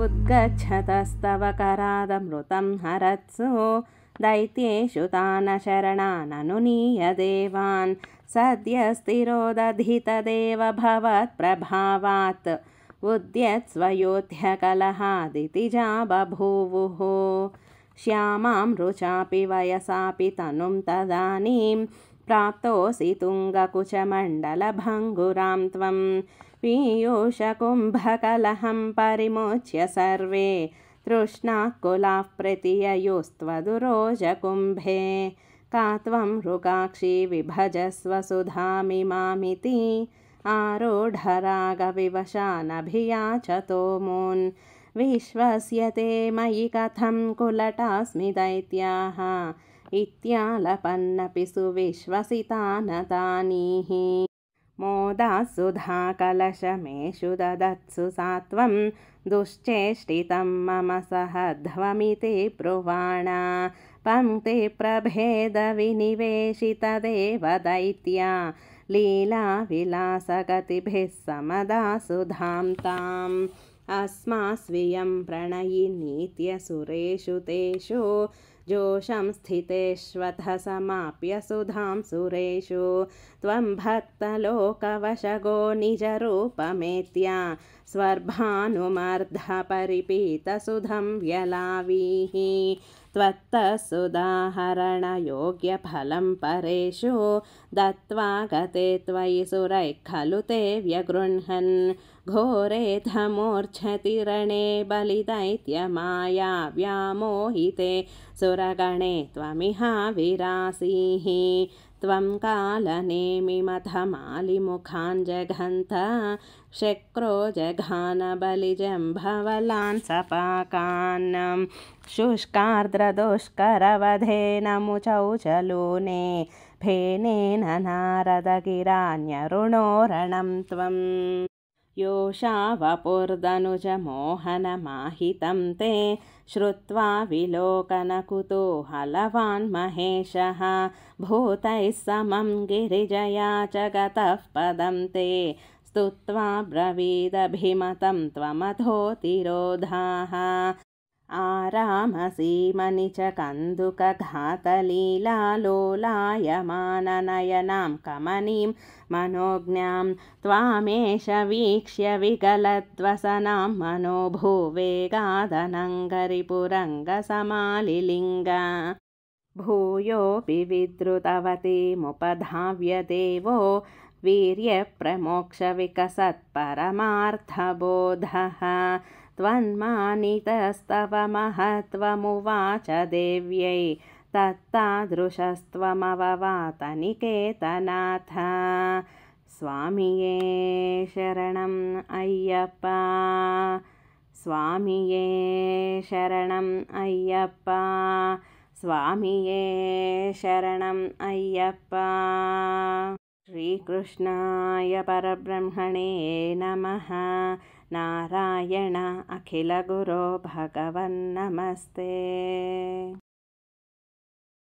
उद्गच्छतस्तव करादमृतं हरत्सु दैत्येषु तान् शरणाननुनीय देवान् सद्यस्तिरोदधितदेव भवत्प्रभावात् उद्यत्स्वयोध्यकलहादितिजा बभूवुः श्यामां रुचापि वयसापि तनुं तदानीं प्राप्तोऽसि तुङ्गकुचमण्डलभङ्गुरां त्वं पीयूषकुम्भकलहं परिमुच्य सर्वे तृष्णाकुलाः प्रतिययुस्त्वदुरोजकुम्भे का त्वं मृगाक्षी विभजस्व सुधामिमामिति आरूढरागविवशानभियाचतो मून् विश्वस्यते मयि कथं कुलटास्मि दैत्याः इत्यालपन्नपि सुविश्वसितानतानीः मोदासुधाकलशमेषु ददत्सु सा त्वं दुश्चेष्टितं मम सहध्वमिति ब्रुवाणा पङ्क्तिप्रभेदविनिवेशितदेव दैत्या लीलाविलासगतिभिः समदासुधां ताम् अस्मास्वियं प्रणयिनीत्यसुरेषु तेषु जोषं स्थितेष्वथ समाप्य सुधां सुरेषु त्वं भक्तलोकवशगो निजरूपमेत्या स्वर्भानुमर्धपरिपीतसुधं व्यलावीः त्वत्तः सुदाहरणयोग्यफलं परेषु दत्त्वा गते त्वयि सुरैः खलु ते व्यगृह्णन् घोरेऽधमूर्च्छति रणे बलिदैत्यमाया व्यामोहिते सुरगणे त्वमिहाविरासीः त्वं कालनेमिमथमालिमुखान् जघन्त शक्रो जघानबलिजम्भवलान् सपाकान् शुष्कार्द्रदुष्करवधेन मुचौचलूने फेनेन नारदगिरान्यरुणोरणं त्वं योषावपुर्दनुजमोहनमाहितं ते श्रुत्वा विलोकनकुतूहलवान् महेशः भूतैः समं गिरिजया च गतः पदं ते स्तुत्वा ब्रवीदभिमतं त्वमधोतिरोधाः आरामसीमनि च कन्दुकघातलीलालोलायमाननयनां कमनीं मनोज्ञां त्वामेष वीक्ष्य विगलद्वसनां मनोभूवेगादनङ्गरिपुरङ्गसमालिलिङ्गा भूयोऽपि विद्रुतवतीमुपधाव्य देवो वीर्यप्रमोक्षविकसत्परमार्थबोधः त्वन्मानितस्तव महत्त्वमुवाच देव्यै तत्तादृशस्त्वमववातनिकेतनाथ स्वामिये शरणम् अय्यप्पा स्वामिये शरणम् अय्यप्पा स्वामिये शरणम् अय्यप्पा श्रीकृष्णाय परब्रह्मणे नमः नारायण अखिलगुरो भगवन्नमस्ते।